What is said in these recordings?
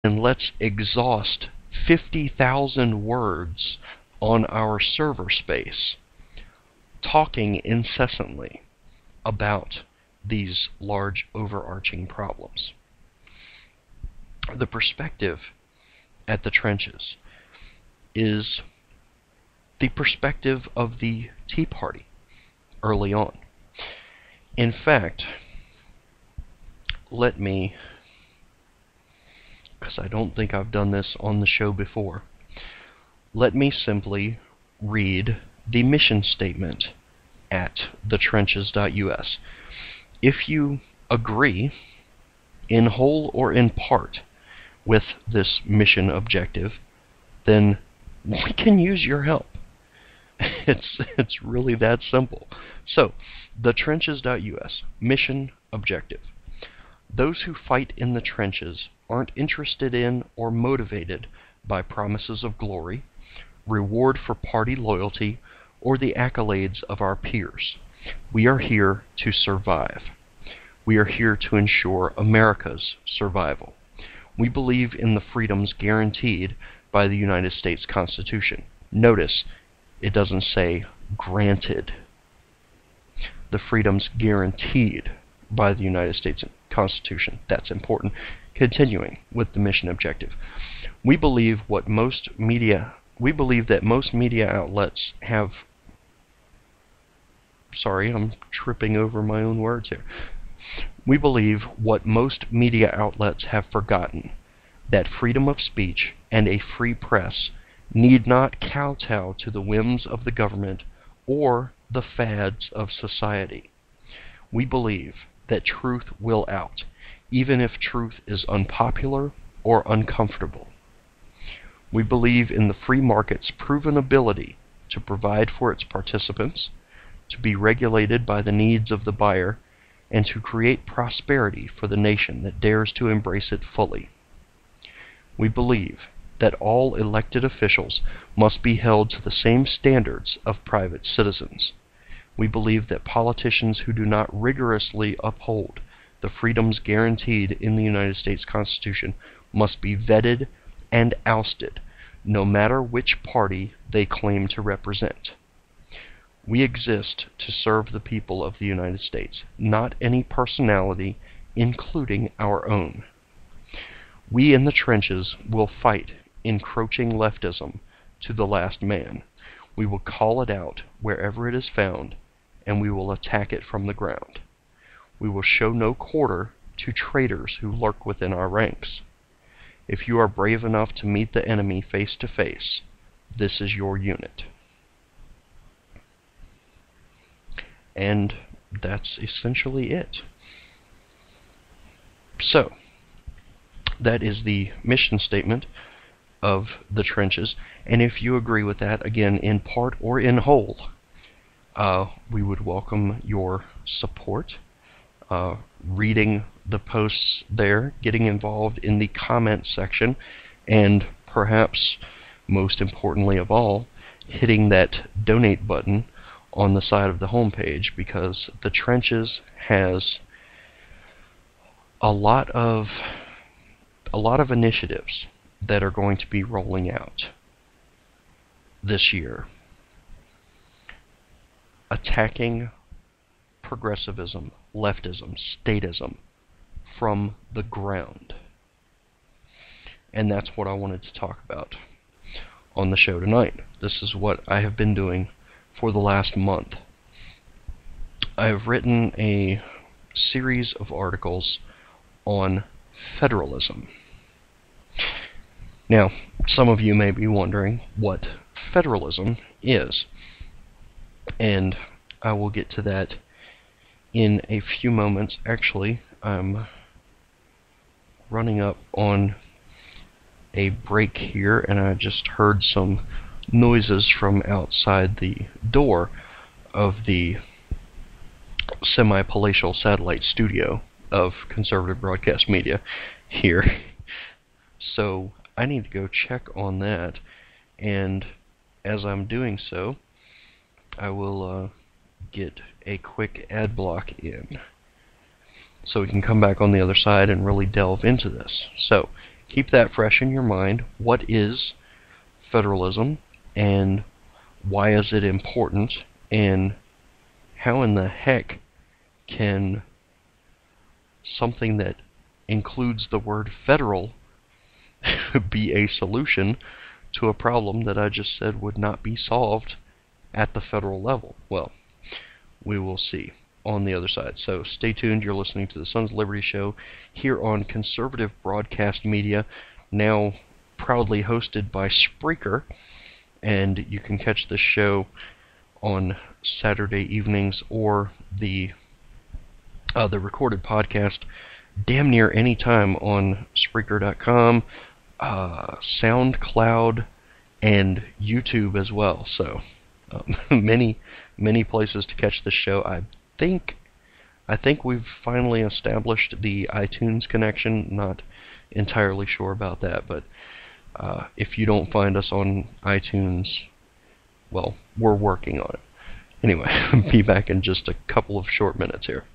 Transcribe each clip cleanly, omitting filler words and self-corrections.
and let's exhaust 50,000 words on our server space talking incessantly about these large overarching problems. The perspective at the trenches is the perspective of the Tea Party early on. In fact, let me, because I don't think I've done this on the show before, let me simply read the mission statement at thetrenches.us. If you agree, in whole or in part, with this mission objective, then we can use your help. It's really that simple. So, thetrenches.us, mission objective. Those who fight in the trenches aren't interested in or motivated by promises of glory, reward for party loyalty, or the accolades of our peers. We are here to survive. We are here to ensure America's survival. We believe in the freedoms guaranteed by the United States Constitution. Notice, it doesn't say granted. The freedoms guaranteed by the United States Constitution. That's important. Continuing with the mission objective. We believe that most media outlets have... Sorry, I'm tripping over my own words here. We believe what most media outlets have forgotten, that freedom of speech and a free press need not kowtow to the whims of the government or the fads of society. We believe that truth will out, even if truth is unpopular or uncomfortable. We believe in the free market's proven ability to provide for its participants, to be regulated by the needs of the buyer, and to create prosperity for the nation that dares to embrace it fully. We believe that all elected officials must be held to the same standards of private citizens. We believe that politicians who do not rigorously uphold the freedoms guaranteed in the United States Constitution must be vetted and ousted, no matter which party they claim to represent. We exist to serve the people of the United States, not any personality, including our own. We in the trenches will fight encroaching leftism to the last man. We will call it out wherever it is found, and we will attack it from the ground. We will show no quarter to traitors who lurk within our ranks. If you are brave enough to meet the enemy face to face, this is your unit. And that's essentially it. So, that is the mission statement of the trenches, and if you agree with that, again, in part or in whole, we would welcome your support, reading the posts there, getting involved in the comment section, and perhaps most importantly of all, hitting that donate button on the side of the homepage, because the trenches has a lot of initiatives that are going to be rolling out this year, attacking progressivism, leftism, statism from the ground. And that's what I wanted to talk about on the show tonight. This is what I have been doing for the last month. I have written a series of articles on federalism. Now, some of you may be wondering what federalism is, and I will get to that in a few moments. Actually, I'm running up on a break here, and I just heard some noises from outside the door of the semi-palatial satellite studio of Conservative Broadcast Media here. So I need to go check on that, and as I'm doing so, I will get a quick ad block in so we can come back on the other side and really delve into this. So keep that fresh in your mind. What is federalism, and why is it important, and how in the heck can something that includes the word federal be a solution to a problem that I just said would not be solved at the federal level? Well, we will see on the other side. So stay tuned. You're listening to the Sons of Liberty Show here on Conservative Broadcast Media, now proudly hosted by Spreaker, and you can catch this show on Saturday evenings or the recorded podcast damn near any time on Spreaker.com, SoundCloud, and YouTube as well. So many places to catch the show. I think we've finally established the iTunes connection. Not entirely sure about that, but if you don't find us on iTunes, well, we're working on it. Anyway, I'll be back in just a couple of short minutes here.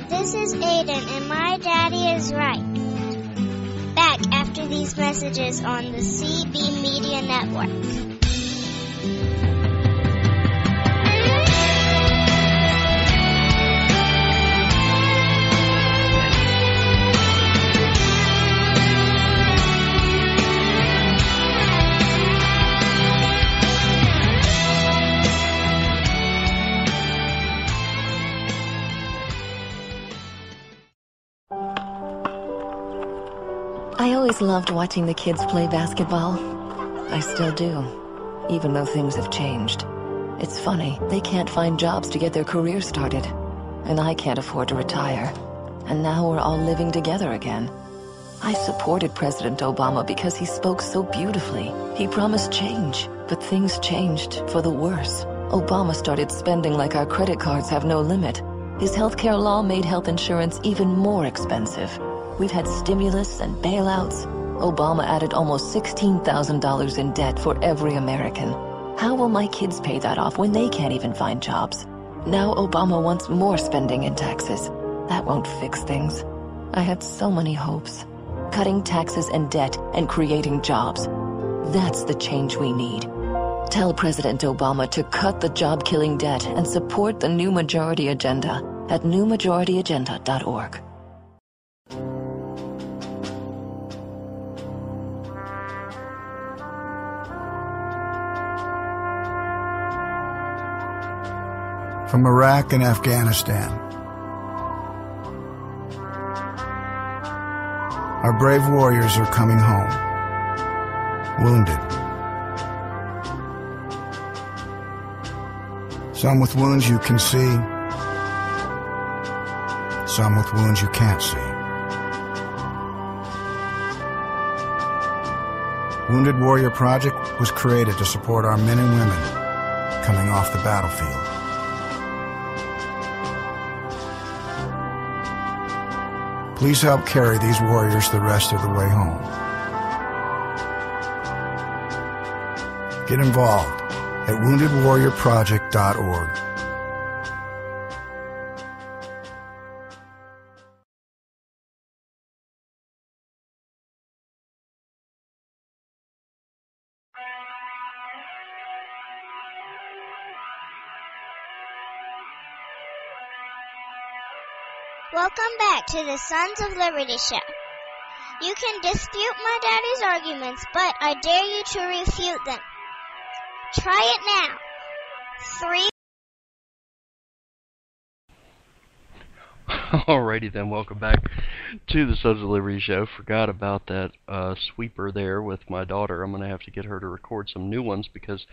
This is Aiden, and my daddy is right. Back after these messages on the CB Media Network. I always loved watching the kids play basketball. I still do, even though things have changed. It's funny, they can't find jobs to get their careers started, and I can't afford to retire. And now we're all living together again. I supported President Obama because he spoke so beautifully. He promised change, but things changed for the worse. Obama started spending like our credit cards have no limit. His healthcare law made health insurance even more expensive. We've had stimulus and bailouts. Obama added almost $16,000 in debt for every American. How will my kids pay that off when they can't even find jobs? Now Obama wants more spending and taxes. That won't fix things. I had so many hopes. Cutting taxes and debt and creating jobs. That's the change we need. Tell President Obama to cut the job-killing debt and support the New Majority Agenda at newmajorityagenda.org. From Iraq and Afghanistan, our brave warriors are coming home, wounded. Some with wounds you can see, some with wounds you can't see. Wounded Warrior Project was created to support our men and women coming off the battlefield. Please help carry these warriors the rest of the way home. Get involved at woundedwarriorproject.org. Welcome back to the Sons of Liberty Show. You can dispute my daddy's arguments, but I dare you to refute them. Try it now. 3. Alrighty then, welcome back to the Sons of Liberty Show. Forgot about that sweeper there with my daughter. I'm going to have to get her to record some new ones because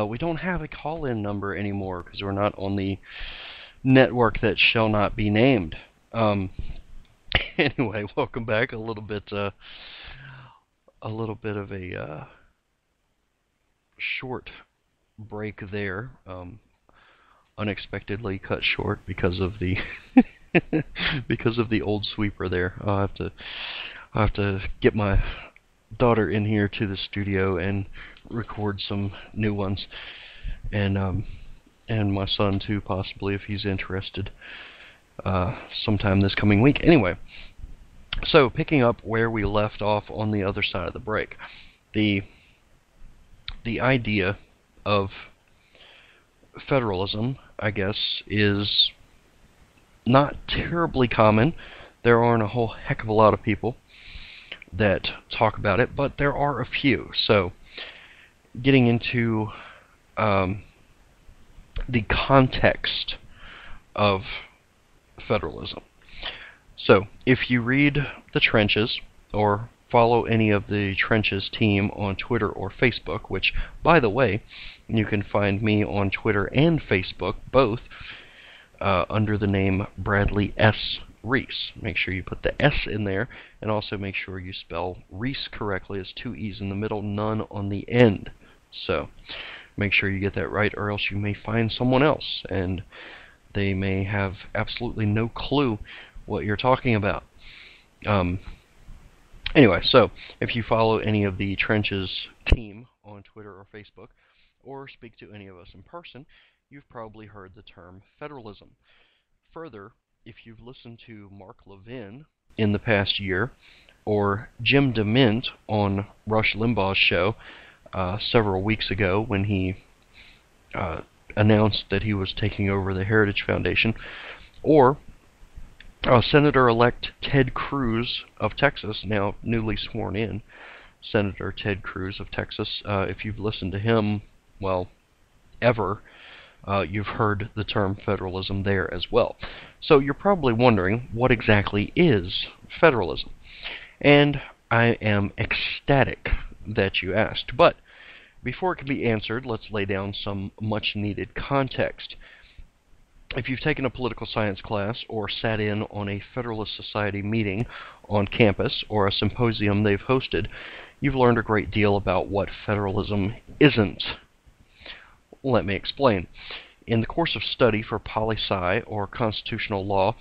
we don't have a call-in number anymore because we're not on the network that shall not be named. Anyway, welcome back. A little bit of a short break there. Unexpectedly cut short because of the because of the old sweeper there. I'll have to get my daughter in here to the studio and record some new ones, and my son too, possibly, if he's interested, sometime this coming week. Anyway, so picking up where we left off on the other side of the break, the idea of federalism, I guess, is not terribly common. There aren't a whole heck of a lot of people that talk about it, but there are a few. So, getting into the context of federalism. So, if you read The Trenches, or follow any of the Trenches team on Twitter or Facebook, which, by the way, you can find me on Twitter and Facebook, both, under the name Bradley S. Reese. Make sure you put the S in there, and also make sure you spell Reese correctly. It's 2 E's in the middle, none on the end. So, make sure you get that right, or else you may find someone else, and they may have absolutely no clue what you're talking about. Anyway, so, if you follow any of the Trenches team on Twitter or Facebook, or speak to any of us in person, you've probably heard the term federalism. Further, if you've listened to Mark Levin in the past year, or Jim DeMint on Rush Limbaugh's show several weeks ago when he announced that he was taking over the Heritage Foundation, or Senator-elect Ted Cruz of Texas, now newly sworn in, Senator Ted Cruz of Texas, if you've listened to him, well, ever, you've heard the term federalism there as well. So you're probably wondering, what exactly is federalism? And I am ecstatic that you asked. But before it can be answered, let's lay down some much-needed context. If you've taken a political science class or sat in on a Federalist Society meeting on campus or a symposium they've hosted, you've learned a great deal about what federalism isn't. Let me explain. In the course of study for poli-sci or constitutional law,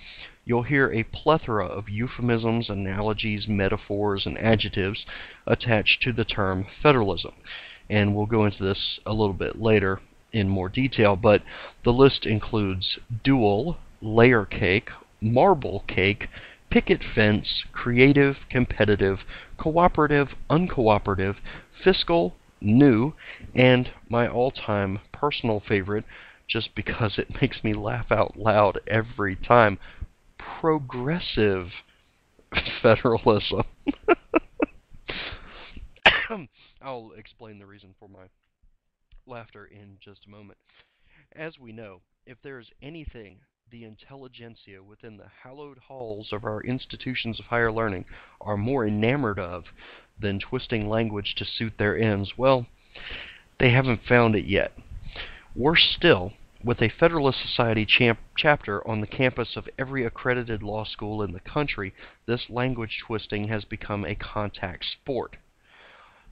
you'll hear a plethora of euphemisms, analogies, metaphors, and adjectives attached to the term federalism. And we'll go into this a little bit later in more detail, but the list includes dual, layer cake, marble cake, picket fence, creative, competitive, cooperative, uncooperative, fiscal, new, and my all-time personal favorite, just because it makes me laugh out loud every time, progressive federalism. I'll explain the reason for my laughter in just a moment. As we know, if there is anything the intelligentsia within the hallowed halls of our institutions of higher learning are more enamored of than twisting language to suit their ends, well, they haven't found it yet. Worse still, with a Federalist Society chapter on the campus of every accredited law school in the country, this language twisting has become a contact sport.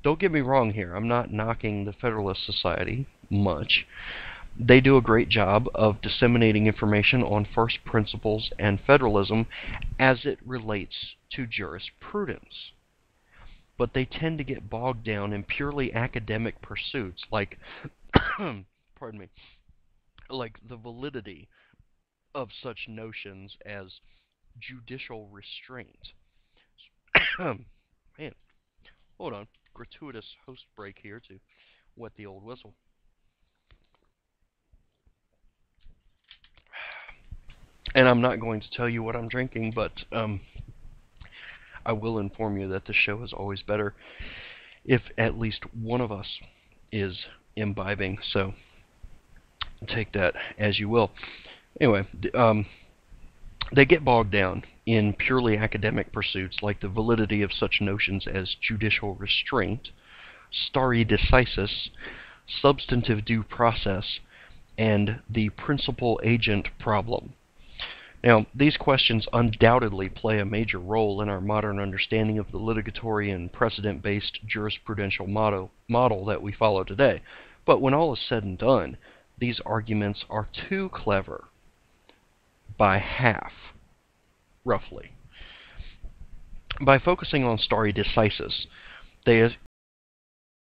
Don't get me wrong here, I'm not knocking the Federalist Society much. They do a great job of disseminating information on first principles and federalism as it relates to jurisprudence. But they tend to get bogged down in purely academic pursuits like, pardon me, like the validity of such notions as judicial restraint. Man, hold on. Gratuitous host break here to wet the old whistle. And I'm not going to tell you what I'm drinking, but I will inform you that the show is always better if at least one of us is imbibing, so take that as you will. Anyway, they get bogged down in purely academic pursuits like the validity of such notions as judicial restraint, stare decisis, substantive due process, and the principal-agent problem. Now, these questions undoubtedly play a major role in our modern understanding of the litigatory and precedent-based jurisprudential model that we follow today. But when all is said and done, these arguments are too clever by half, roughly. By focusing on stare decisis, They